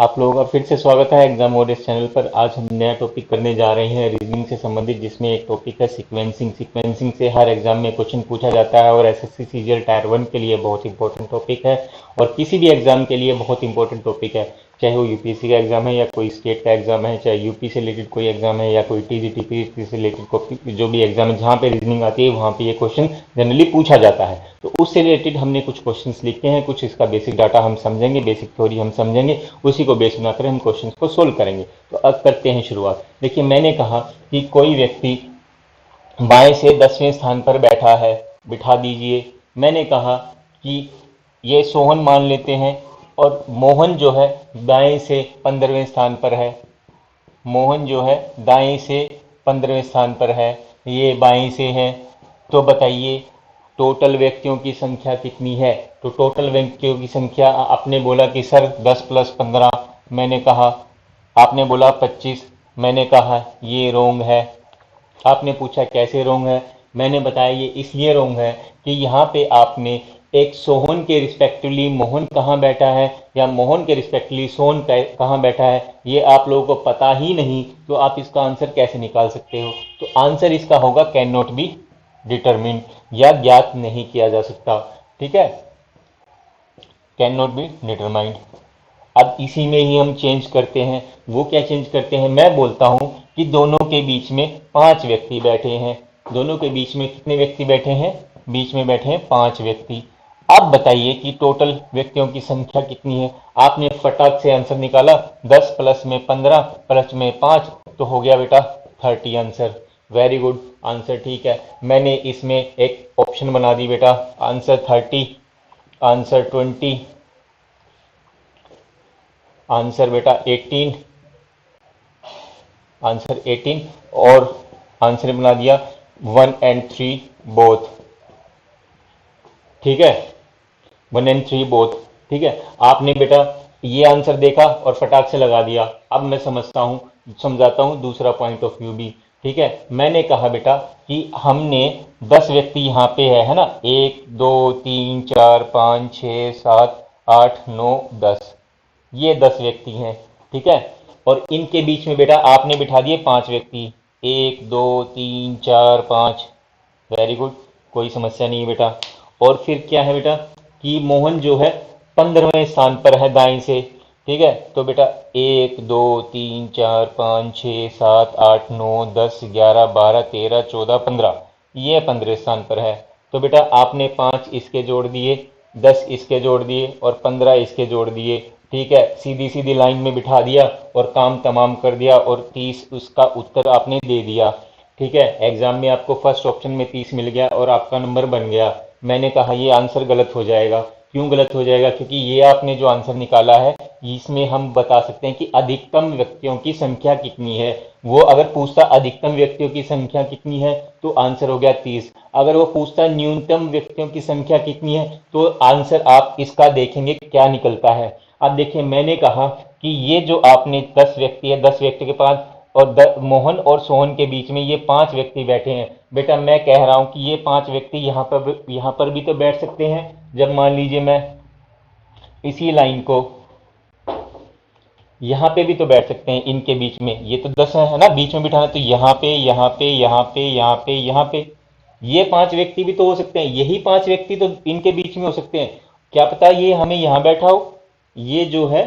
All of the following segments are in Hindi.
आप लोगों का फिर से स्वागत है एग्जाम वॉरियर्स चैनल पर। आज हम नया टॉपिक करने जा रहे हैं रीजनिंग से संबंधित, जिसमें एक टॉपिक है सीक्वेंसिंग। सीक्वेंसिंग से हर एग्जाम में क्वेश्चन पूछा जाता है और एसएससी सीजीएल टायर 1 के लिए बहुत इंपॉर्टेंट टॉपिक है और किसी भी एग्जाम के लिए बहुत इंपॉर्टेंट टॉपिक है। चाहे वो यूपीएससी का एग्जाम है या कोई स्टेट का एग्जाम है, चाहे यूपी से रिलेटेड कोई एग्जाम है या कोई टीजीटी पीएससी से रिलेटेड जो भी एग्जाम है जहाँ पे रीजनिंग आती है वहाँ पे ये क्वेश्चन जनरली पूछा जाता है। तो उससे रिलेटेड हमने कुछ क्वेश्चंस लिखे हैं, कुछ इसका बेसिक डाटा हम समझेंगे, बेसिक थ्योरी हम समझेंगे, उसी को बेस बनाकर हम क्वेश्चंस को सोल्व करेंगे। तो अब करते हैं शुरुआत। देखिए, मैंने कहा कि कोई व्यक्ति बाएं से 10वें स्थान पर बैठा है, बिठा दीजिए। मैंने कहा कि ये सोहन मान लेते हैं और मोहन जो है दाएं से 15वें स्थान पर है। मोहन जो है दाएं से 15वें स्थान पर है, ये बाएं से है। तो बताइए टोटल व्यक्तियों की संख्या कितनी है। तो टोटल व्यक्तियों की संख्या, आपने बोला कि सर 10 + 15, मैंने कहा, आपने बोला 25, मैंने कहा ये रोंग है। आपने पूछा कैसे रोंग है, मैंने बताया ये इसलिए रोंग है कि यहाँ पे आपने एक सोहन के रिस्पेक्टिवली मोहन कहाँ बैठा है या मोहन के रिस्पेक्टिवली सोहन कहाँ बैठा है, ये आप लोगों को पता ही नहीं, तो आप इसका आंसर कैसे निकाल सकते हो। तो आंसर इसका होगा कैन नॉट बी डिटरमिन्ड, या ज्ञात नहीं किया जा सकता। ठीक है, कैन नॉट बी डिटरमाइंड। अब इसी में ही हम चेंज करते हैं। वो क्या चेंज करते हैं, मैं बोलता हूं कि दोनों के बीच में 5 व्यक्ति बैठे हैं। दोनों के बीच में कितने व्यक्ति बैठे हैं, बीच में बैठे हैं 5 व्यक्ति। अब बताइए कि टोटल व्यक्तियों की संख्या कितनी है। आपने फटाक से आंसर निकाला, 10 प्लस में 15 प्लस में 5, तो हो गया बेटा 30 आंसर। वेरी गुड, आंसर ठीक है। मैंने इसमें एक ऑप्शन बना दी बेटा, आंसर 30, आंसर 20, आंसर बेटा 18, आंसर 18 और आंसर बना दिया 1 और 3 बोथ। ठीक है, 1 और 3 बोथ। ठीक है, आपने बेटा ये आंसर देखा और फटाक से लगा दिया। अब मैं समझाता हूं दूसरा पॉइंट ऑफ व्यू भी। ठीक है, मैंने कहा बेटा कि हमने 10 व्यक्ति यहाँ पे है ना, 1 2 3 4 5 6 7 8 9 10, ये 10 व्यक्ति हैं। ठीक है, और इनके बीच में बेटा आपने बिठा दिए 5 व्यक्ति, 1 2 3 4 5। वेरी गुड, कोई समस्या नहीं है बेटा। और फिर क्या है बेटा कि मोहन जो है 15वें स्थान पर है दाएं से। ठीक है, तो बेटा 1 2 3 4 5 6 7 8 9 10 11 12 13 14 15, ये 15वें स्थान पर है। तो बेटा आपने 5 इसके जोड़ दिए, 10 इसके जोड़ दिए और 15 इसके जोड़ दिए। ठीक है, सीधी सीधी लाइन में बिठा दिया और काम तमाम कर दिया और 30 उसका उत्तर आपने दे दिया। ठीक है, एग्जाम में आपको फर्स्ट ऑप्शन में 30 मिल गया और आपका नंबर बन गया। मैंने कहा ये आंसर गलत हो जाएगा। क्यों गलत हो जाएगा, क्योंकि ये आपने जो आंसर निकाला है इसमें हम बता सकते हैं कि अधिकतम व्यक्तियों की संख्या कितनी है। वो अगर पूछता अधिकतम व्यक्तियों की संख्या कितनी है तो आंसर हो गया 30। अगर वो पूछता न्यूनतम व्यक्तियों की संख्या कितनी है तो आंसर आप इसका देखेंगे क्या निकलता है। अब देखिए, मैंने कहा कि ये जो आपने 10 व्यक्ति है, 10 व्यक्ति के पास और मोहन और सोहन के बीच में ये 5 व्यक्ति बैठे हैं। बेटा मैं कह रहा हूं कि ये 5 व्यक्ति यहाँ पर भी तो बैठ सकते हैं। जब मान लीजिए मैं इसी लाइन को यहाँ पे भी तो बैठ सकते हैं, इनके बीच में ये तो 10 है ना, बीच में बिठाना, तो यहाँ पे यहाँ पे यहाँ पे यहाँ पे यहाँ पे ये 5 व्यक्ति भी तो हो सकते हैं। यही 5 व्यक्ति तो इनके बीच में हो सकते हैं। क्या पता ये हमें यहाँ बैठा हो, ये जो है,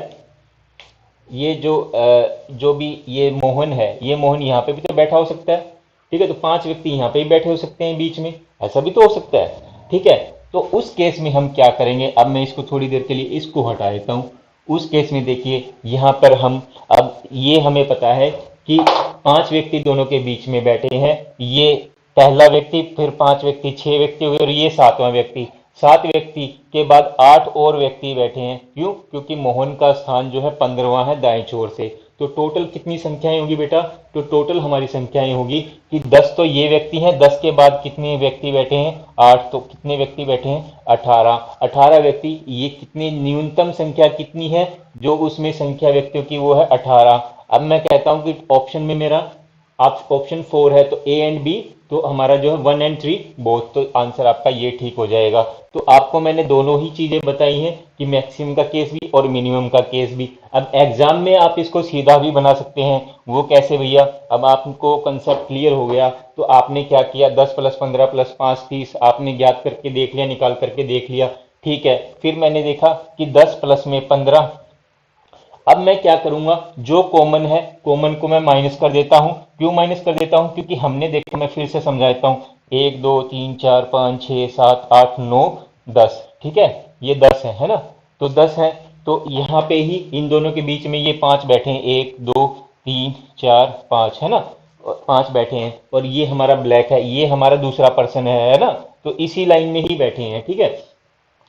ये जो भी ये मोहन है, ये मोहन यहाँ पे भी तो बैठा हो सकता है। ठीक है, तो 5 व्यक्ति यहाँ पे भी बैठे हो सकते हैं बीच में, ऐसा भी तो हो सकता है। ठीक है, तो उस केस में हम क्या करेंगे, अब मैं इसको थोड़ी देर के लिए इसको हटा देता हूँ। उस केस में देखिए यहाँ पर हम, अब ये हमें पता है कि 5 व्यक्ति दोनों के बीच में बैठे हैं। ये पहला व्यक्ति, फिर 5 व्यक्ति, 6 व्यक्ति हुए और ये 7वां व्यक्ति। 7 व्यक्ति के बाद 8 और व्यक्ति बैठे हैं। क्यों, क्योंकि मोहन का स्थान जो है 15वां है दाएं छोर से। तो टोटल कितनी संख्याएं होगी बेटा, तो टोटल हमारी संख्याएं होगी कि 10 तो ये व्यक्ति हैं, 10 के बाद कितने व्यक्ति बैठे हैं, 8, तो कितने व्यक्ति बैठे हैं 18। 18 व्यक्ति, ये कितनी न्यूनतम संख्या कितनी है जो उसमें संख्या व्यक्तियों की, वो है 18। अब मैं कहता हूं कि ऑप्शन में मेरा, आप ऑप्शन 4 है तो ए एंड बी तो हमारा जो है 1 और 3 बोथ, तो आंसर आपका ये ठीक हो जाएगा। तो आपको मैंने दोनों ही चीजें बताई हैं कि मैक्सिमम का केस भी और मिनिमम का केस भी। अब एग्जाम में आप इसको सीधा भी बना सकते हैं। वो कैसे भैया? अब आपको कंसेप्ट क्लियर हो गया तो आपने क्या किया, 10 + 15 + 5 30 आपने ज्ञात करके देख लिया, निकाल करके देख लिया। ठीक है, फिर मैंने देखा कि 10 + 15। अब मैं क्या करूंगा, जो कॉमन है कॉमन को मैं माइनस कर देता हूं। क्यों माइनस कर देता हूं? क्योंकि हमने देखा, मैं फिर से समझाता हूं, 1 2 3 4 5 6 7 8 9 10। ठीक है, ये 10 है ना? तो 10 है, तो यहां पे ही इन दोनों के बीच में ये 5 बैठे हैं, 1 2 3 4 5, है ना? और 5 बैठे हैं, और ये हमारा ब्लैक है, ये हमारा दूसरा पर्सन है ना? तो इसी लाइन में ही बैठे हैं। ठीक है,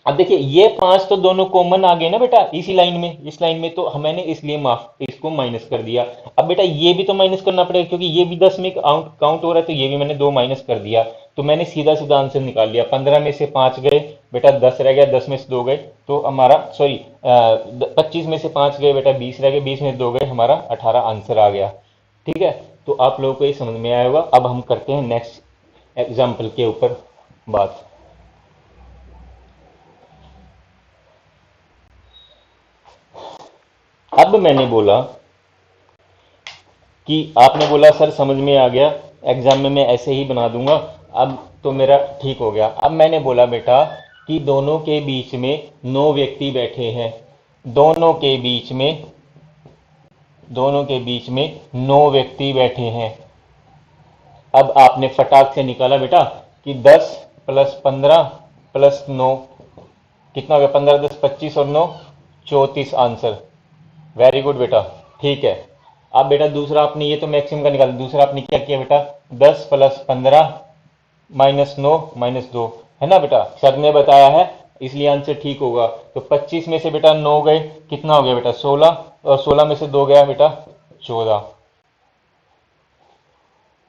अब देखिए ये 5 तो दोनों कॉमन आ गए ना बेटा, इसी लाइन में, इस लाइन में, तो मैंने इसलिए माफ इसको माइनस कर दिया। अब बेटा ये भी तो माइनस करना पड़ेगा, क्योंकि ये भी 10 में काउंट हो रहा है, तो ये भी मैंने 2 माइनस कर दिया। तो मैंने सीधा सीधा आंसर निकाल लिया, 15 में से 5 गए बेटा, 10 रह गया, 10 में से 2 गए, तो हमारा सॉरी 25 में से 5 गए बेटा, 20 रह गए, 20 में से 2 गए, हमारा 18 आंसर आ गया। ठीक है, तो आप लोगों को ये समझ में आया होगा। अब हम करते हैं नेक्स्ट एग्जाम्पल के ऊपर बात। अब मैंने बोला कि आपने बोला सर समझ में आ गया, एग्जाम में मैं ऐसे ही बना दूंगा, अब तो मेरा ठीक हो गया। अब मैंने बोला बेटा कि दोनों के बीच में 9 व्यक्ति बैठे हैं, दोनों के बीच में दोनों के बीच में 9 व्यक्ति बैठे हैं। अब आपने फटाक से निकाला बेटा कि 10 + 15 + 9 कितना हो गया, 15 10 25 और 9 34 आंसर। वेरी गुड बेटा, ठीक है। अब बेटा दूसरा आपने, ये तो मैक्सिमम का निकाला, दूसरा आपने क्या किया बेटा, 10 + 15 -9 -2, है ना बेटा? सर ने बताया है इसलिए आंसर ठीक होगा। तो 25 में से बेटा 9 गए, कितना हो गया बेटा, 16, और 16 में से 2 गया बेटा, 14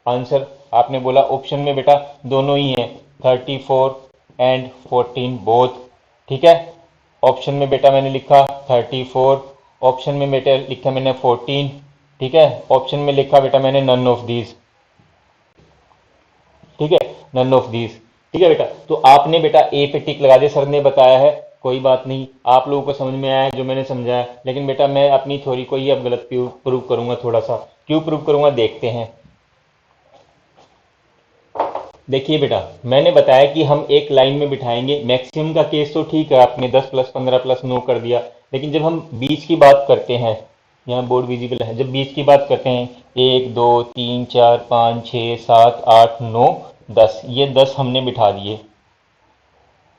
आंसर। आपने बोला ऑप्शन में बेटा दोनों ही हैं, 34 एंड 14 बोथ। ठीक है, ऑप्शन में बेटा मैंने लिखा 34, ऑप्शन में बेटा लिखा मैंने 14। ठीक है, ऑप्शन में लिखा बेटा मैंने नन ऑफ दीज। ठीक है, नन ऑफ दीज। ठीक है बेटा, तो आपने बेटा ए पे टिक लगा दिया, सर ने बताया है, कोई बात नहीं, आप लोगों को समझ में आया जो मैंने समझाया। लेकिन बेटा मैं अपनी थ्योरी को ही अब गलत प्रूव करूंगा थोड़ा सा। क्यों प्रूव करूंगा, देखते हैं। देखिए बेटा, मैंने बताया कि हम एक लाइन में बिठाएंगे, मैक्सिमम का केस तो ठीक है, आपने 10 + 15 + 9 कर दिया। लेकिन जब हम बीच की बात करते हैं, यहाँ बोर्ड विजिबल है, जब बीच की बात करते हैं, 1 2 3 4 5 6 7 8 9 10, ये 10 हमने बिठा दिए।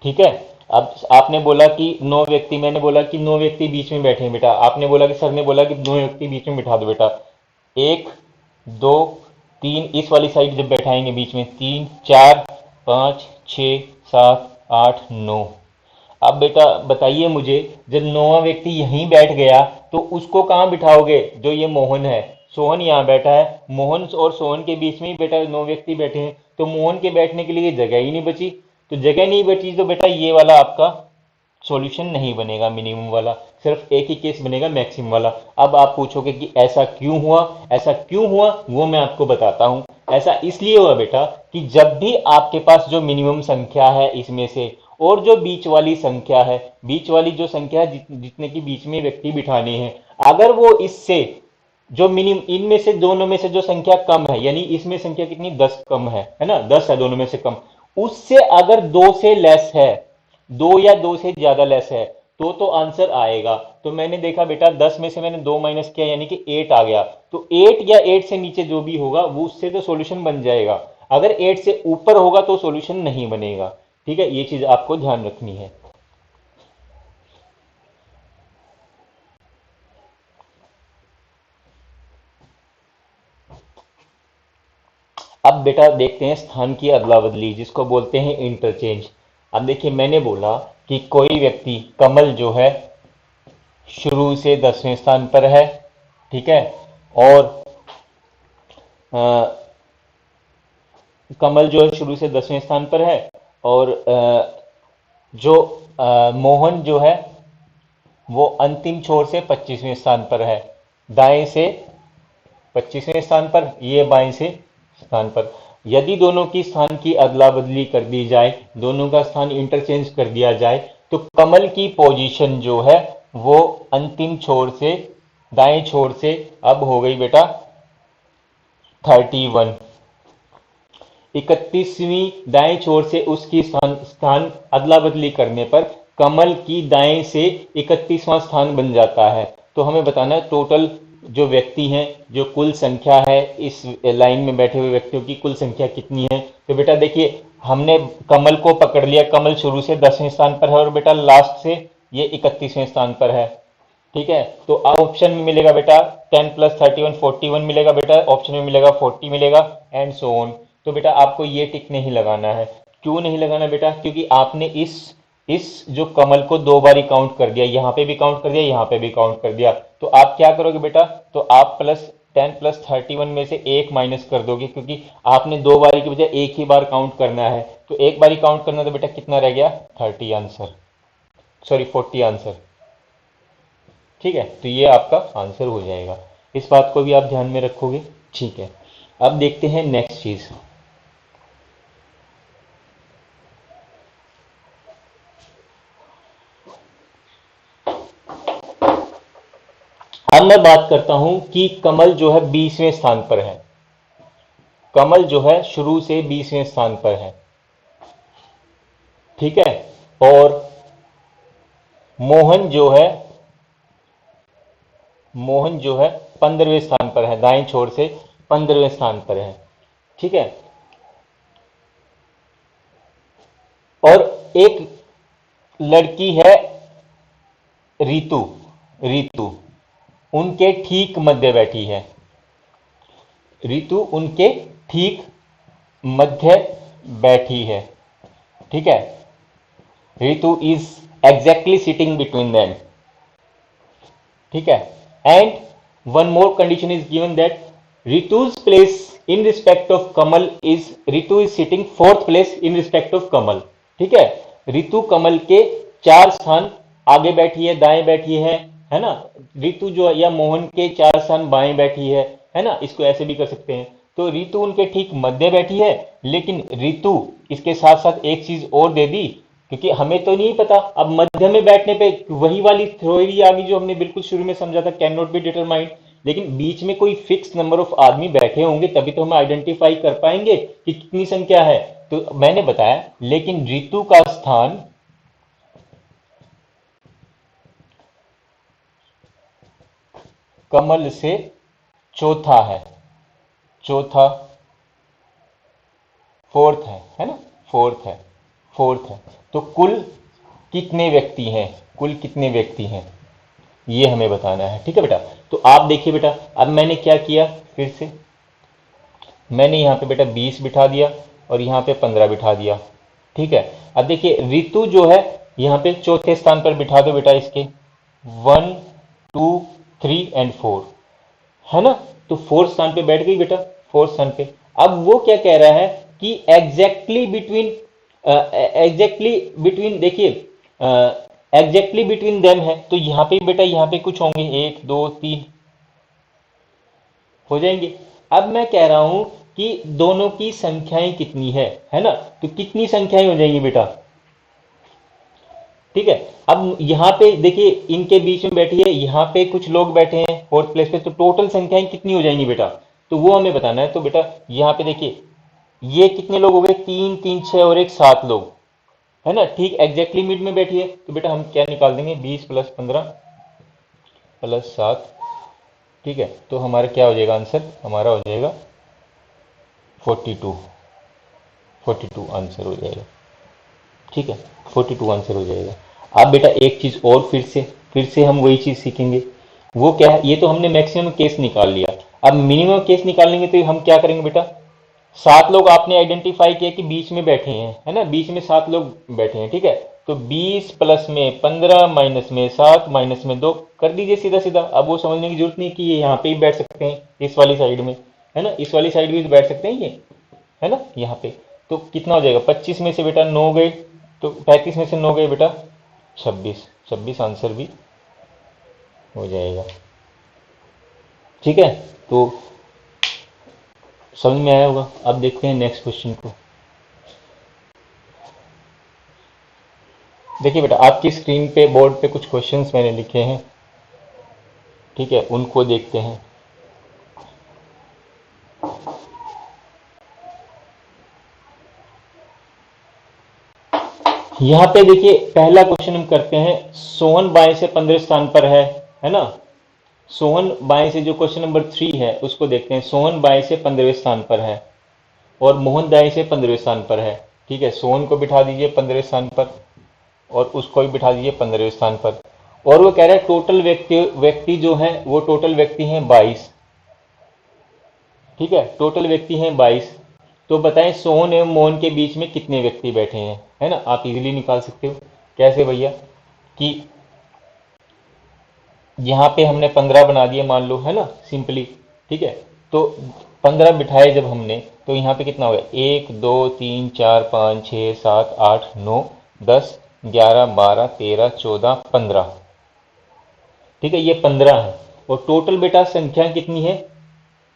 ठीक है, अब आपने बोला कि 9 व्यक्ति, मैंने बोला कि 9 व्यक्ति बीच में बैठे हैं बेटा, आपने बोला कि सर ने बोला कि 9 व्यक्ति बीच में बिठा दो बेटा। 1 2 3 इस वाली साइड जब बैठाएंगे बीच में, 3 4 5 6 7 8 9। अब बेटा बताइए मुझे, जब 9वां व्यक्ति यहीं बैठ गया तो उसको कहाँ बिठाओगे? जो ये मोहन है, सोहन यहाँ बैठा है, मोहन और सोहन के बीच में ही बेटा 9 व्यक्ति बैठे हैं, तो मोहन के बैठने के लिए जगह ही नहीं बची। तो जगह नहीं बची तो बेटा ये वाला आपका सॉल्यूशन नहीं बनेगा, मिनिमम वाला, सिर्फ एक ही केस बनेगा, मैक्सिमम वाला। अब आप पूछोगे कि ऐसा क्यों हुआ, ऐसा क्यों हुआ, वो मैं आपको बताता हूं। ऐसा इसलिए हुआ बेटा कि जब भी आपके पास जो मिनिमम संख्या है इसमें से, और जो बीच वाली संख्या है, बीच वाली जो संख्या है जितने की बीच में व्यक्ति बिठाने हैं, अगर वो इससे जो मिनिमम, इनमें से दोनों में से जो संख्या कम है, यानी इसमें संख्या कितनी, 10 कम है ना, 10 है दोनों में से कम, उससे अगर 2 से लेस है, 2 या 2 से ज्यादा लेस है, तो आंसर आएगा। तो मैंने देखा बेटा 10 में से मैंने 2 माइनस किया, यानी कि 8 आ गया। तो 8 या 8 से नीचे जो भी होगा वो उससे तो सॉल्यूशन बन जाएगा, अगर 8 से ऊपर होगा तो सॉल्यूशन नहीं बनेगा। ठीक है, ये चीज आपको ध्यान रखनी है। अब बेटा देखते हैं स्थान की अदला बदली, जिसको बोलते हैं इंटरचेंज। अब देखिए मैंने बोला कि कोई व्यक्ति, कमल जो है शुरू से 10वें स्थान पर है। ठीक है, और अ, कमल जो है शुरू से 10वें स्थान पर है, और जो मोहन जो है वो अंतिम छोर से 25वें स्थान पर है, दाएं से 25वें स्थान पर, ये बाएं से स्थान पर। यदि दोनों की स्थान की अदला बदली कर दी जाए, दोनों का स्थान इंटरचेंज कर दिया जाए, तो कमल की पोजीशन जो है वो अंतिम छोर से, दाएं छोर से अब हो गई बेटा 31। 31वीं दाएं छोर से उसकी स्थान स्थान अदला बदली करने पर कमल की दाएं से 31वां स्थान बन जाता है। तो हमें बताना है टोटल जो व्यक्ति हैं, जो कुल संख्या है इस लाइन में बैठे हुए व्यक्तियों की कुल संख्या कितनी है। तो बेटा देखिए, हमने कमल को पकड़ लिया, कमल शुरू से 10वें स्थान पर है और बेटा लास्ट से ये 31वें स्थान पर है। ठीक है, तो ऑप्शन में मिलेगा बेटा 10 प्लस 31 41 मिलेगा बेटा, ऑप्शन में मिलेगा 40 मिलेगा, एंड सो ऑन। तो बेटा आपको ये टिक नहीं लगाना है। क्यों नहीं लगाना बेटा? क्योंकि आपने इस जो कमल को दो बार काउंट कर दिया, यहां पे भी काउंट कर दिया, यहां पे भी काउंट कर दिया। तो आप क्या करोगे बेटा? तो आप प्लस 10 प्लस 31 में से एक माइनस कर दोगे, क्योंकि आपने दो बारी की बजाय एक ही बार काउंट करना है। तो एक बारी काउंट करना, तो बेटा कितना रह गया? 30 आंसर, सॉरी 40 आंसर। ठीक है, तो ये आपका आंसर हो जाएगा। इस बात को भी आप ध्यान में रखोगे। ठीक है, अब देखते हैं नेक्स्ट चीज। अब मैं बात करता हूं कि कमल जो है 20वें स्थान पर है। कमल जो है शुरू से 20वें स्थान पर है। ठीक है, और मोहन जो है, मोहन जो है 15वें स्थान पर है, दाएं छोर से 15वें स्थान पर है। ठीक है, और एक लड़की है रीतु, रीतु उनके ठीक मध्य बैठी है। ऋतु उनके ठीक मध्य बैठी है। ठीक है, Ritu is exactly sitting between them. ठीक है, and one more condition is given that Ritu's place in respect of Kamal is, Ritu is sitting fourth place in respect of Kamal. ठीक है, ऋतु कमल के 4 स्थान आगे बैठी है, दाएं बैठी है ना। ऋतु जो या मोहन के 4 स्थान बाएं बैठी है ना। इसको ऐसे भी कर सकते हैं। तो ऋतु उनके ठीक मध्य बैठी है, लेकिन ऋतु इसके साथ साथ एक चीज और दे दी, क्योंकि हमें तो नहीं पता। अब मध्य में बैठने पे वही वाली थ्योरी आ गई जो हमने बिल्कुल शुरू में समझा था, कैन नॉट बी डिटरमाइंड। लेकिन बीच में कोई फिक्स नंबर ऑफ आदमी बैठे होंगे, तभी तो हम आइडेंटिफाई कर पाएंगे कि कितनी संख्या है। तो मैंने बताया, लेकिन ऋतु का स्थान कमल से चौथा है, चौथा, फोर्थ है ना, फोर्थ है, फोर्थ है। तो कुल कितने व्यक्ति हैं, कुल कितने व्यक्ति हैं, ये हमें बताना है। ठीक है बेटा, तो आप देखिए बेटा, अब मैंने क्या किया, फिर से मैंने यहाँ पे बेटा 20 बिठा दिया और यहाँ पे 15 बिठा दिया। ठीक है, अब देखिए ऋतु जो है यहाँ पे चौथे स्थान पर बिठा दो बेटा इसके, 1 2 3 एंड 4, है ना। तो फोर्थ स्थान पे बैठ गई बेटा, फोर्थ स्थान पे। अब वो क्या कह रहा है कि एग्जैक्टली बिटवीन, एग्जैक्टली बिटवीन, देखिए एग्जैक्टली बिटवीन देम है, तो यहां पे बेटा यहां पे कुछ होंगे, 1 2 3 हो जाएंगे। अब मैं कह रहा हूं कि दोनों की संख्याएं कितनी है ना। तो कितनी संख्याएं हो जाएंगी बेटा? ठीक है, अब यहां पे देखिए इनके बीच में बैठी है, यहां पे कुछ लोग बैठे हैं फोर्थ प्लेस पे, तो टोटल संख्याएं कितनी हो जाएंगी बेटा? तो वो हमें बताना है। तो बेटा यहां पे देखिए, ये कितने लोग हो गए? 3 3 6 और एक 7 लोग, है ना। ठीक एग्जैक्टली मिड में बैठी है, तो बेटा हम क्या निकाल देंगे? 20 प्लस 15 प्लस 7। ठीक है, तो हमारा क्या हो जाएगा आंसर? हमारा हो जाएगा 42, 42 आंसर हो जाएगा। ठीक है, 42 आंसर हो जाएगा। अब बेटा एक चीज और, फिर से हम वही चीज सीखेंगे। वो क्या है? ये तो हमने मैक्सिमम केस निकाल लिया। अब मिनिमम केस निकालेंगे, तो हम क्या करेंगे बेटा? 7 लोग आपने आइडेंटिफाई किया कि बीच में बैठे हैं, है ना, बीच में 7 लोग बैठे हैं। ठीक है, तो 20 प्लस में 15 माइनस में 7 माइनस में 2 कर दीजिए सीधा सीधा। अब वो समझने की जरूरत नहीं कि ये यहाँ पे ही बैठ सकते हैं, इस वाली साइड में, है ना, इस वाली साइड भी बैठ सकते हैं ये, है ना, यहाँ पे। तो कितना हो जाएगा? 25 में से बेटा 9 गए, तो 35 में से 9 गए बेटा 26, 26 आंसर भी हो जाएगा। ठीक है, तो समझ में आया होगा। अब देखते हैं नेक्स्ट क्वेश्चन को। देखिए बेटा, आपकी स्क्रीन पे बोर्ड पे कुछ क्वेश्चंस मैंने लिखे हैं, ठीक है, उनको देखते हैं। यहाँ पे देखिए पहला क्वेश्चन हम करते हैं। सोहन बाएं से 15 स्थान पर है ना। सोहन बाएं से, जो क्वेश्चन नंबर 3 है उसको देखते हैं। सोहन बाएं से 15वें स्थान पर है और मोहन दाएं से 15वें स्थान पर है। ठीक है, सोहन को बिठा दीजिए 15वें स्थान पर और उसको भी बिठा दीजिए 15वें स्थान पर। और वो कह रहा है टोटल व्यक्ति व्यक्ति जो है वो टोटल व्यक्ति हैं 22। ठीक है, टोटल व्यक्ति हैं 22। तो बताएं सोहन एवं मोहन के बीच में कितने व्यक्ति बैठे हैं, है ना। आप इजीली निकाल सकते हो। कैसे भैया, कि यहाँ पे हमने 15 बना दिए मान लो, है ना, सिंपली। ठीक है, तो 15 बिठाए जब हमने, तो यहाँ पे कितना हो गया, 1 2 3 4 5 6 7 8 9 10 11 12 13 14 15। ठीक है, ये 15 है। और टोटल बेटा संख्या कितनी है,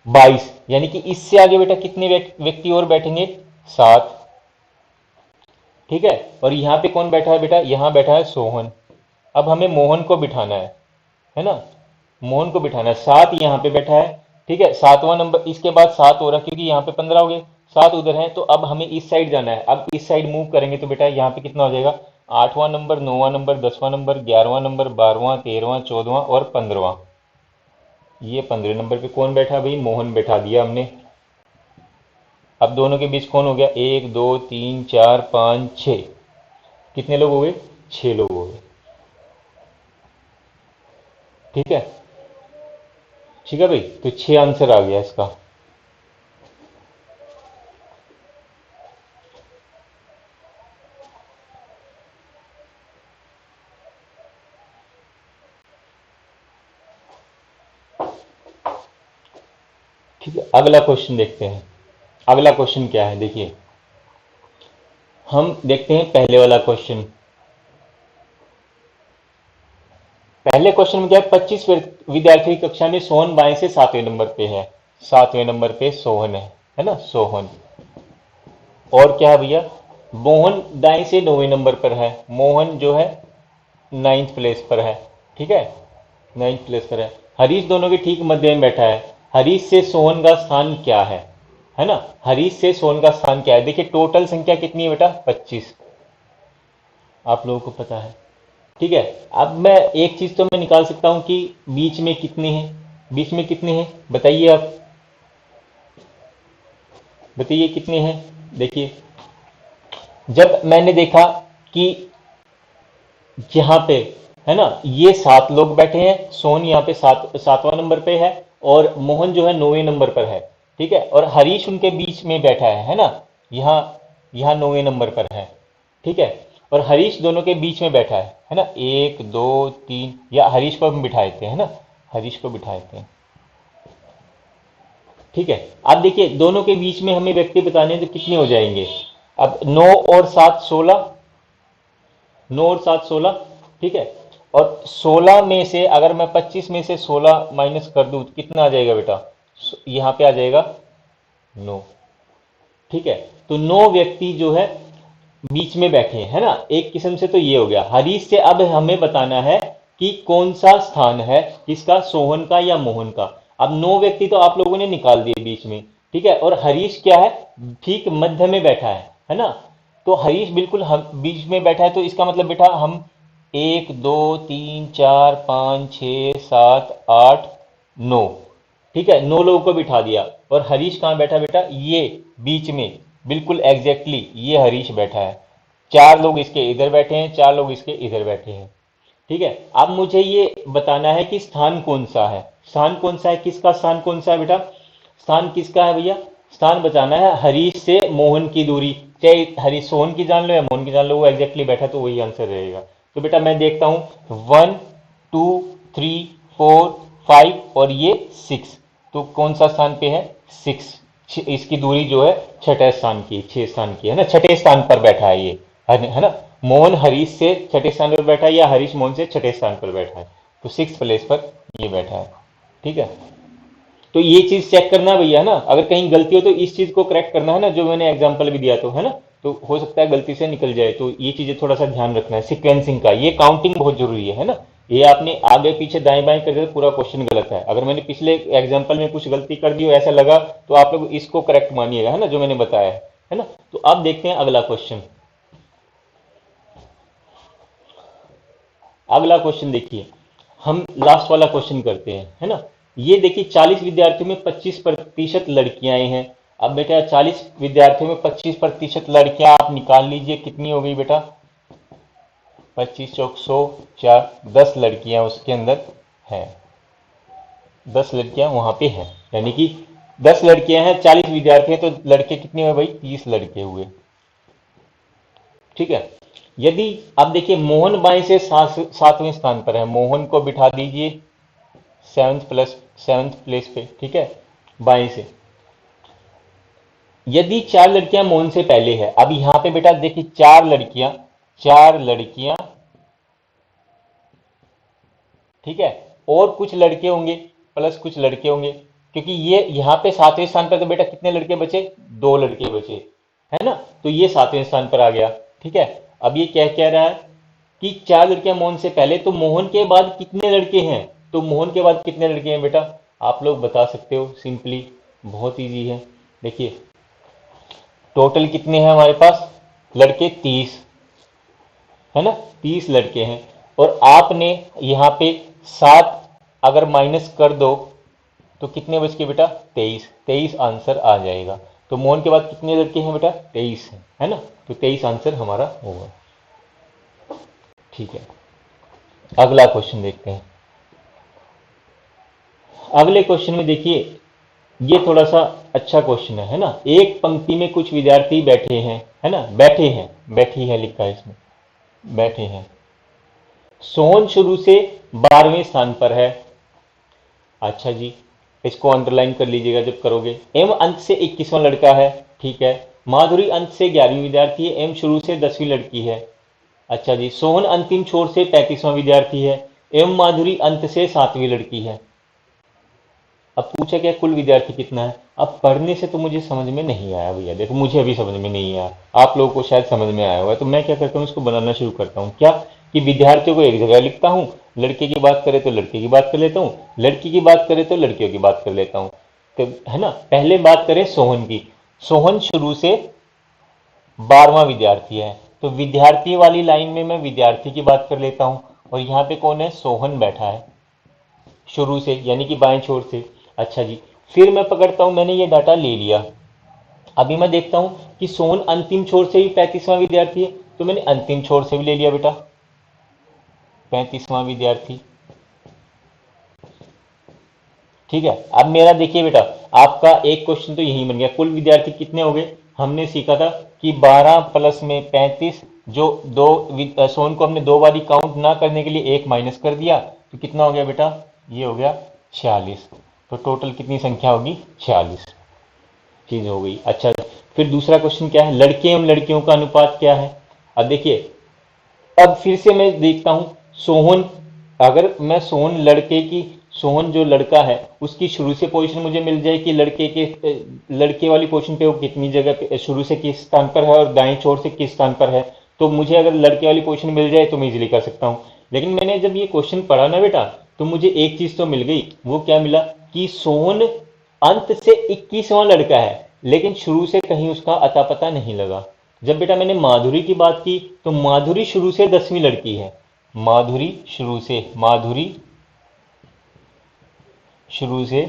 22। यानी कि इससे आगे बेटा कितने व्यक्ति और बैठेंगे, 7। ठीक है, और यहाँ पे कौन बैठा है बेटा, यहाँ बैठा है सोहन। अब हमें मोहन को बिठाना है ना। मोहन को बिठाना है, 7 यहाँ पे बैठा है। ठीक है, 7वां नंबर, इसके बाद 7 हो रहा क्योंकि यहाँ पे 15 हो गए, 7 उधर है। तो अब हमें इस साइड जाना है। अब इस साइड मूव करेंगे तो बेटा यहाँ पे कितना हो जाएगा, 8वां नंबर, 9वां नंबर, 10वां नंबर, 11वां नंबर, 12वां, 13वां, 14वां और 15वां। ये 15 नंबर पे कौन बैठा भाई, मोहन बैठा दिया हमने। अब दोनों के बीच कौन हो गया, 1 2 3 4 5 6। कितने लोग हो गए, 6 लोग हो गए। ठीक है, ठीक है भाई, तो 6 आंसर आ गया इसका। ठीक है, अगला क्वेश्चन देखते हैं। अगला क्वेश्चन क्या है, देखिए हम देखते हैं पहले वाला क्वेश्चन। पहले क्वेश्चन में क्या है, 25 विद्यार्थी की कक्षा में सोहन बाएं से 7वें नंबर पे है। 7वें नंबर पे सोहन है ना, सोहन। और क्या है भैया, मोहन दाएं से 9वें नंबर पर है। मोहन जो है 9th प्लेस पर है। ठीक है, 9th प्लेस पर है। हरीश दोनों के ठीक मध्य में बैठा है। हरीश से सोहन का स्थान क्या है ना। हरीश से सोहन का स्थान क्या है, देखिए टोटल संख्या कितनी है बेटा, 25। आप लोगों को पता है। ठीक है, अब मैं एक चीज तो मैं निकाल सकता हूं कि बीच में कितने हैं, बीच में कितने हैं बताइए आप, बताइए कितने हैं। देखिए, जब मैंने देखा कि यहाँ पे, है ना, ये 7 लोग बैठे हैं, सोहन यहाँ पे 7वां नंबर पे है और मोहन जो है 9वें नंबर पर है। ठीक है, और हरीश उनके बीच में बैठा है ना, यहाँ यहाँ 9वें नंबर पर है। ठीक है, और हरीश दोनों के बीच में बैठा है ना, 1 2 3, या हरीश को हम बिठा देते हैं, है ना, हरीश को बिठा देते हैं। ठीक है, अब देखिए दोनों के बीच में हमें व्यक्ति बताने हैं तो कितने हो जाएंगे। अब 9 और 7 16, 9 और 7 16। ठीक है, और 16 में से अगर मैं 25 में से 16 माइनस कर दूं तो कितना आ जाएगा बेटा, यहां पे आ जाएगा 9। ठीक है, तो 9 व्यक्ति जो है बीच में बैठे हैं, है ना। एक किस्म से तो ये हो गया हरीश से। अब हमें बताना है कि कौन सा स्थान है, किसका, सोहन का या मोहन का। अब 9 व्यक्ति तो आप लोगों ने निकाल दिए बीच में। ठीक है, और हरीश क्या है, ठीक मध्य में बैठा है ना। तो हरीश बिल्कुल हम बीच में बैठा है, तो इसका मतलब बेटा हम 1 2 3 4 5 6 7 8 9। ठीक है, 9 लोगों को बिठा दिया। और हरीश कहाँ बैठा बेटा, ये बीच में, बिल्कुल एग्जैक्टली ये हरीश बैठा है। 4 लोग इसके इधर बैठे हैं, 4 लोग इसके इधर बैठे हैं। ठीक है, अब मुझे ये बताना है कि स्थान कौन सा है, स्थान कौन सा है, किसका स्थान कौन सा है बेटा, स्थान किसका है भैया। स्थान बचाना है हरीश से मोहन की दूरी, चाहे हरीश सोहन की जान लो या मोहन की जान लो, वो एग्जैक्टली बैठा तो वही आंसर रहेगा। तो बेटा मैं देखता हूं 1 2 3 4 5 और ये 6। तो कौन सा स्थान पे है, 6। इसकी दूरी जो है छठे स्थान की, 6 स्थान की, है ना, छठे स्थान पर बैठा है ये, है ना। मोहन हरीश से छठे स्थान पर बैठा है या हरीश मोहन से छठे स्थान पर बैठा है, तो 6th प्लेस पर ये बैठा है। ठीक है, तो ये चीज चेक करना भैया ना, अगर कहीं गलती हो तो इस चीज को करेक्ट करना है ना, जो मैंने एग्जांपल भी दिया तो है ना। तो हो सकता है गलती से निकल जाए, तो ये चीजें थोड़ा सा ध्यान रखना है सीक्वेंसिंग का, ये काउंटिंग बहुत जरूरी है ना। ये आपने आगे पीछे दाएं बाएं कर दिया तो पूरा क्वेश्चन गलत है। अगर मैंने पिछले एग्जांपल में कुछ गलती कर दी हो ऐसा लगा, तो आप लोग इसको करेक्ट मानिएगा, है ना, जो मैंने बताया है ना। तो अब देखते हैं अगला क्वेश्चन। अगला क्वेश्चन देखिए, हम लास्ट वाला क्वेश्चन करते हैं, है ना। ये देखिए 40 विद्यार्थियों में 25% लड़कियां हैं। अब बेटा 40 विद्यार्थियों में 25% लड़कियां आप निकाल लीजिए, कितनी हो गई बेटा? 25 चौक 100, 4, 10 लड़कियां उसके अंदर हैं। 10 लड़कियां वहां पे हैं, यानी कि 10 लड़कियां हैं, 40 विद्यार्थी हैं, तो लड़के कितने हुए भाई? 30 लड़के हुए। ठीक है। यदि अब देखिए मोहन बाएं से 7वें स्थान पर है, मोहन को बिठा दीजिए 7th प्लेस पे, ठीक है, बाएं से। यदि 4 लड़कियां मोहन से पहले है, अब यहां पे बेटा देखिए 4 लड़कियां, ठीक है, और कुछ लड़के होंगे प्लस कुछ लड़के होंगे, क्योंकि ये यहां पे 7वें स्थान पर, तो बेटा कितने लड़के बचे? 2 लड़के बचे, है ना। तो ये 7वें स्थान पर आ गया, ठीक है। अब ये क्या कह रहा है कि 4 लड़कियां मोहन से पहले, तो मोहन के बाद कितने लड़के हैं? तो मोहन के बाद कितने लड़के हैं बेटा? आप लोग बता सकते हो सिंपली, बहुत इजी है। देखिए टोटल कितने हैं हमारे पास लड़के? 30, है ना, 30 लड़के हैं। और आपने यहां पे 7 अगर माइनस कर दो तो कितने बच के बेटा? 23, 23 आंसर आ जाएगा। तो मोहन के बाद कितने लड़के हैं बेटा? 23 है ना। तो 23 आंसर हमारा होगा। ठीक है, अगला क्वेश्चन देखते हैं। अगले क्वेश्चन में देखिए, ये थोड़ा सा अच्छा क्वेश्चन है ना। एक पंक्ति में कुछ विद्यार्थी बैठे हैं, है ना, बैठे हैं, बैठी है लिखा है इसमें, बैठे हैं। सोहन शुरू से 12वें स्थान पर है। अच्छा जी, इसको अंडरलाइन कर लीजिएगा जब करोगे। एम अंत से 21वां लड़का है, ठीक है। माधुरी अंत से 11वीं विद्यार्थी है, एम शुरू से 10वीं लड़की है। अच्छा जी, सोहन अंतिम छोर से 35वां विद्यार्थी है, एम माधुरी अंत से 7वीं लड़की है। अब पूछा क्या कुल विद्यार्थी कितना है? अब पढ़ने से तो मुझे समझ में नहीं आया भैया, देखो मुझे अभी समझ में नहीं आया, आप लोगों को शायद समझ में आया होगा। तो मैं क्या करता हूँ, इसको बनाना शुरू करता हूँ। क्या कि विद्यार्थियों को एक जगह लिखता हूँ, लड़के की बात करें तो लड़के की बात कर लेता हूँ, लड़की की बात करें तो लड़कियों की बात कर लेता हूँ। तो है ना, पहले बात करें सोहन की। सोहन शुरू से 12वां विद्यार्थी है, तो विद्यार्थी वाली लाइन में मैं विद्यार्थी की बात कर लेता हूँ। और यहाँ पे कौन है? सोहन बैठा है शुरू से, यानी कि बाएं छोर से। अच्छा जी, फिर मैं पकड़ता हूं, मैंने ये डाटा ले लिया। अभी मैं देखता हूं कि सोहन अंतिम छोर से भी 35वां विद्यार्थी है, तो मैंने अंतिम छोर से भी ले लिया बेटा 35वां विद्यार्थी। ठीक है, अब मेरा देखिए बेटा, आपका एक क्वेश्चन तो यही बन गया, कुल विद्यार्थी कितने हो गए? हमने सीखा था कि 12 प्लस में 35, जो दो सोहन को हमने 2 बारी काउंट ना करने के लिए 1 माइनस कर दिया, तो कितना हो गया बेटा? ये हो गया 46। तो टोटल कितनी संख्या होगी? 46 चीज हो गई। अच्छा, फिर दूसरा क्वेश्चन क्या है? लड़के एवं लड़कियों का अनुपात क्या है? अब देखिए, अब फिर से मैं देखता हूं सोहन, अगर मैं सोहन लड़के की, सोहन जो लड़का है उसकी शुरू से पोजीशन मुझे मिल जाए कि लड़के वाली पोजीशन पे वो कितनी जगह पे शुरू से किस स्थान पर है और दाएं छोर से किस स्थान पर है, तो मुझे अगर लड़के वाली पोजीशन मिल जाए तो मैं इजीली कर सकता हूं। लेकिन मैंने जब ये क्वेश्चन पढ़ा ना बेटा, तो मुझे एक चीज तो मिल गई, वो क्या मिला कि सोहन अंत से 21वां लड़का है, लेकिन शुरू से कहीं उसका अता पता नहीं लगा। जब बेटा मैंने माधुरी की बात की, तो माधुरी शुरू से 10वीं लड़की है। माधुरी शुरू से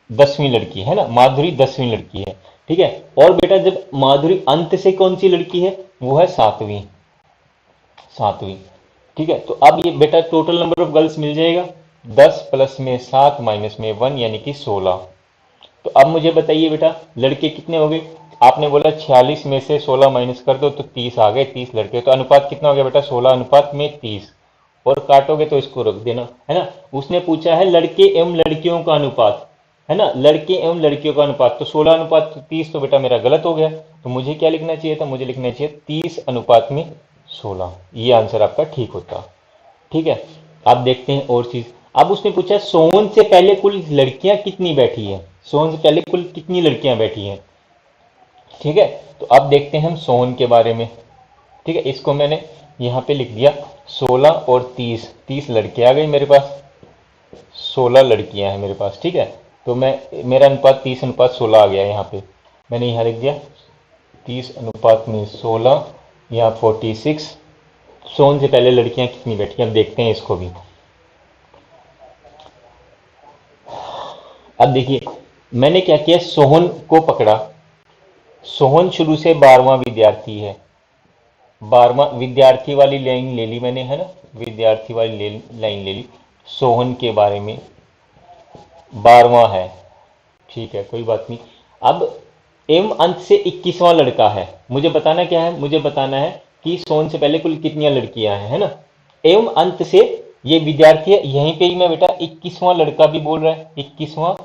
10वीं लड़की है ना, माधुरी 10वीं लड़की है, ठीक है। और बेटा जब माधुरी अंत से कौन सी लड़की है? वो है 7वीं, 7वीं। ठीक है, तो अब ये बेटा टोटल नंबर ऑफ गर्ल्स मिल जाएगा 10 प्लस में 7 माइनस में 1 यानी कि 16। तो अब मुझे बताइए बेटा लड़के कितने हो गए? आपने बोला 46 में से 16 माइनस कर दो तो 30 आ गए, 30 लड़के। तो अनुपात कितना हो गया बेटा? 16 अनुपात में 30। और काटोगे तो इसको रख देना, है ना। उसने पूछा है लड़के एवं लड़कियों का अनुपात, है ना, लड़के एवं लड़कियों का अनुपात, तो 16 अनुपात 30 तो बेटा मेरा गलत हो गया। तो मुझे क्या लिखना चाहिए था? मुझे लिखना चाहिए 30 अनुपात में 16, ये आंसर आपका ठीक होता। ठीक है, अब देखते हैं और चीज। अब उसने पूछा सोहन से पहले कुल लड़कियां कितनी बैठी है, सोहन से पहले कुल कितनी लड़कियां बैठी हैं। ठीक है, तो अब देखते हैं हम सोहन के बारे में। ठीक है, इसको मैंने यहां पे लिख दिया 16 और 30, 30 लड़कियां आ गई मेरे पास, 16 लड़कियां हैं मेरे पास। ठीक है, तो मैं मेरा अनुपात 30:16 आ गया यहाँ पे, मैंने यहाँ लिख दिया 30:16, यहाँ 46। सोहन से पहले लड़कियां कितनी बैठी हैं, अब देखते हैं इसको भी। अब देखिए मैंने क्या किया, सोहन को पकड़ा। सोहन शुरू से 12वां विद्यार्थी है, 12वां विद्यार्थी वाली लाइन ले ली मैंने, है ना, विद्यार्थी वाली लाइन ले ली। सोहन के बारे में 12वां है, ठीक है, कोई बात नहीं। अब एवं अंत से 21वां लड़का है, मुझे बताना क्या है, मुझे बताना है कि सोहन से पहले कुल कितनी लड़कियां हैं, है ना। एवं अंत से ये विद्यार्थी है, यहीं पे ही मैं बेटा 21वां लड़का भी बोल रहा है, 21वां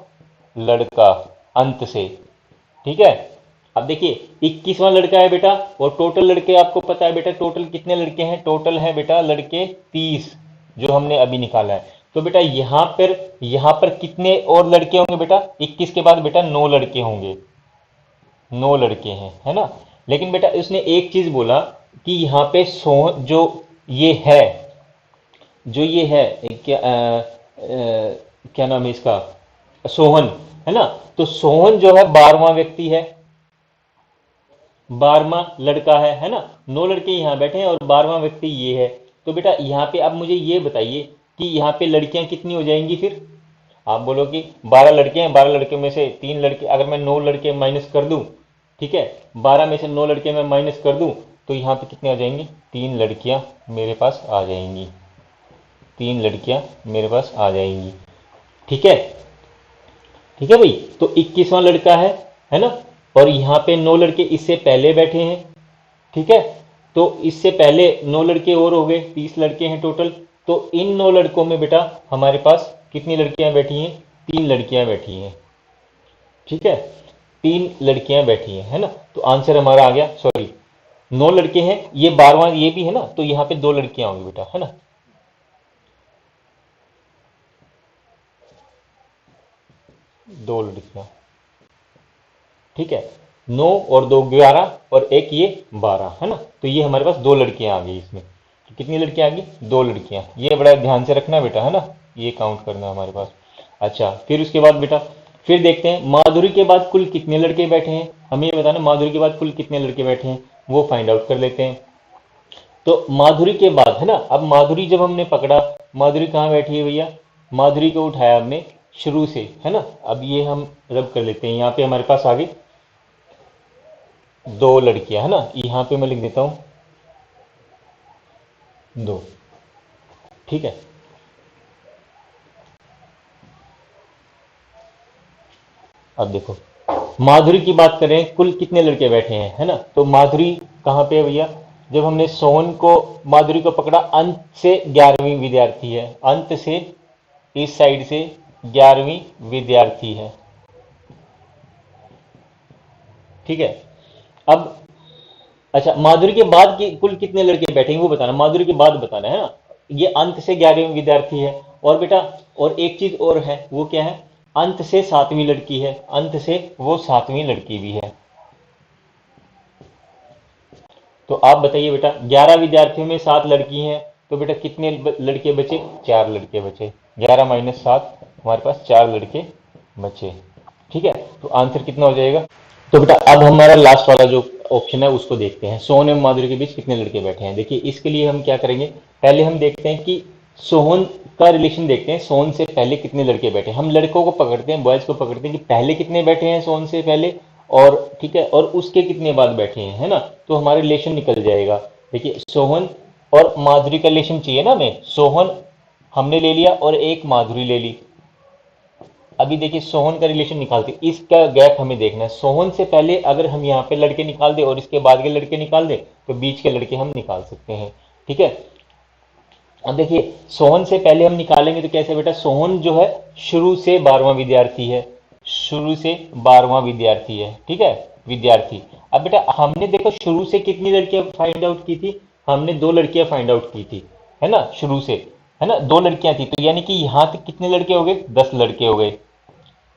लड़का अंत से। ठीक है, अब देखिए 21वां लड़का है बेटा, और टोटल लड़के आपको पता है बेटा, टोटल कितने लड़के हैं, टोटल है बेटा लड़के 30, जो हमने अभी निकाला है। तो बेटा यहां पर कितने और लड़के होंगे बेटा, 21 के बाद बेटा 9 लड़के होंगे, 9 लड़के हैं, है ना। लेकिन बेटा उसने एक चीज बोला कि यहाँ पे जो ये है, जो ये है क्या नाम है इसका, सोहन, है ना। तो सोहन जो है 12वां व्यक्ति है, 12वां लड़का है ना। 9 लड़के यहाँ बैठे हैं और 12वां व्यक्ति ये है। तो बेटा यहाँ पे अब मुझे ये बताइए कि यहाँ पे लड़कियां कितनी हो जाएंगी फिर। आप बोलो कि 12 लड़के हैं, 12 लड़के में से 3 लड़के, अगर मैं 9 लड़के माइनस कर दूं, ठीक है, 12 में से 9 लड़के मैं माइनस कर दूं, तो यहाँ पे कितने आ जाएंगी, 3 लड़कियां मेरे पास आ जाएंगी, 3 लड़कियां मेरे पास आ जाएंगी। ठीक है, ठीक है भाई। तो 21वां लड़का है ना, और यहाँ पे 9 लड़के इससे पहले बैठे हैं। ठीक है, तो इससे पहले 9 लड़के और हो गए, 30 लड़के हैं टोटल। तो इन 9 लड़कों में बेटा हमारे पास कितनी लड़कियां बैठी हैं, 3 लड़कियां बैठी हैं। ठीक है, 3 लड़कियां बैठी हैं, है ना। तो आंसर हमारा आ गया, सॉरी 9 लड़के हैं, ये 12वां ये भी है ना, तो यहाँ पे 2 लड़कियां होंगी बेटा, है ना, 2 लड़कियां। ठीक है, 9 और 2 11, और एक ये 12, है ना। तो ये हमारे पास 2 लड़कियां आ गई इसमें। तो कितनी लड़कियां आ गई, 2 लड़कियां। ये बड़ा ध्यान से रखना बेटा, है ना, ये काउंट करना हमारे पास। अच्छा, फिर उसके बाद बेटा फिर देखते हैं माधुरी के बाद कुल कितने लड़के बैठे हैं, हमें ये बताना माधुरी के बाद कुल कितने लड़के बैठे हैं, वो फाइंड आउट कर लेते हैं। तो माधुरी के बाद, है ना, अब माधुरी जब हमने पकड़ा, माधुरी कहाँ बैठी है भैया, माधुरी को उठाया हमने शुरू से, है ना। अब ये हम रब कर लेते हैं, यहाँ पे हमारे पास आ गई 2 लड़कियां, है ना, यहाँ पे मैं लिख देता हूं 2। ठीक है, अब देखो माधुरी की बात करें, कुल कितने लड़के बैठे हैं, है ना। तो माधुरी कहाँ पे है भैया, जब हमने सोहन को, माधुरी को पकड़ा, अंत से 11वीं विद्यार्थी है, अंत से इस साइड से 11वीं विद्यार्थी है। ठीक है, अब अच्छा माधुरी के बाद की कुल कितने लड़के बैठेंगे वो बताना, माधुरी के बाद बताना, है ना। ये अंत से 11वीं विद्यार्थी है, और बेटा और एक चीज और है, वो क्या है, अंत से 7वीं लड़की है, अंत से वो 7वीं लड़की भी है। तो आप बताइए बेटा 11 विद्यार्थियों में 7 लड़की हैं, तो बेटा कितने लड़के बचे, 4 लड़के बचे, 11 माइनस 7, हमारे पास 4 लड़के बचे। ठीक है, तो आंसर कितना हो जाएगा। तो बेटा अब हमारा लास्ट वाला जो ऑप्शन है उसको देखते हैं, सोहन एवं माधुरी के बीच कितने लड़के बैठे हैं। देखिए इसके लिए हम क्या करेंगे, पहले हम देखते हैं कि सोहन का रिलेशन देखते हैं, सोहन से पहले कितने लड़के बैठे हैं। हम लड़कों को पकड़ते हैं, बॉयज को पकड़ते हैं कि पहले कितने बैठे हैं सोहन से पहले, और ठीक है, और उसके कितने बाद बैठे हैं, है ना। तो हमारा रिलेशन निकल जाएगा। देखिए सोहन और माधुरी का रिलेशन चाहिए ना हमें, सोहन हमने ले लिया और एक माधुरी ले ली। अभी देखिए सोहन का रिलेशन निकालते, इसका गैप हमें देखना है। सोहन से पहले अगर हम यहाँ पे लड़के निकाल दे और इसके बाद के लड़के निकाल दे, तो बीच के लड़के हम निकाल सकते हैं। ठीक है, अब देखिए सोहन से पहले हम निकालेंगे तो कैसे बेटा, सोहन जो है शुरू से 12वां विद्यार्थी है, शुरू से 12वां विद्यार्थी है। ठीक है, विद्यार्थी। अब बेटा हमने देखो शुरू से कितनी लड़कियां फाइंड आउट की थी, हमने 2 लड़कियां फाइंड आउट की थी, है ना, शुरू से। है ना, 2 लड़कियां थी, तो यानी कि यहां तक कितने लड़के हो गए, 10 लड़के हो गए।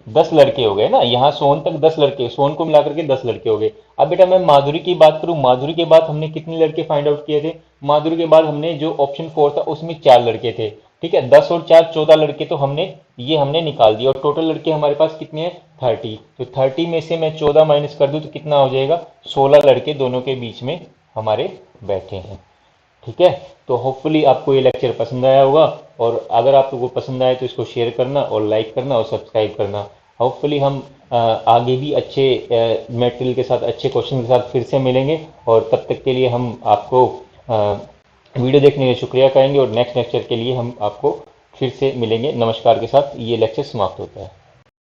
10 लड़के हो गए ना, यहाँ सोन तक 10 लड़के, सोन को मिलाकर के 10 लड़के हो गए। अब बेटा मैं माधुरी की बात करूं, माधुरी के बाद हमने कितने लड़के फाइंड आउट किए थे, माधुरी के बाद हमने जो ऑप्शन 4 था उसमें 4 लड़के थे। ठीक है, 10 और 4 14 लड़के तो हमने निकाल दिए, और टोटल लड़के हमारे पास कितने हैं, 30। तो 30 में से मैं 14 माइनस कर दूं तो कितना हो जाएगा, 16 लड़के दोनों के बीच में हमारे बैठे हैं। ठीक है, तो होपफुली आपको ये लेक्चर पसंद आया होगा, और अगर आपको पसंद आए तो इसको शेयर करना और लाइक करना और सब्सक्राइब करना। होपफुली हम आगे भी अच्छे मटेरियल के साथ, अच्छे क्वेश्चन के साथ फिर से मिलेंगे, और तब तक के लिए हम आपको वीडियो देखने के लिए शुक्रिया कहेंगे, और नेक्स्ट लेक्चर के लिए हम आपको फिर से मिलेंगे। नमस्कार के साथ ये लेक्चर समाप्त होता है।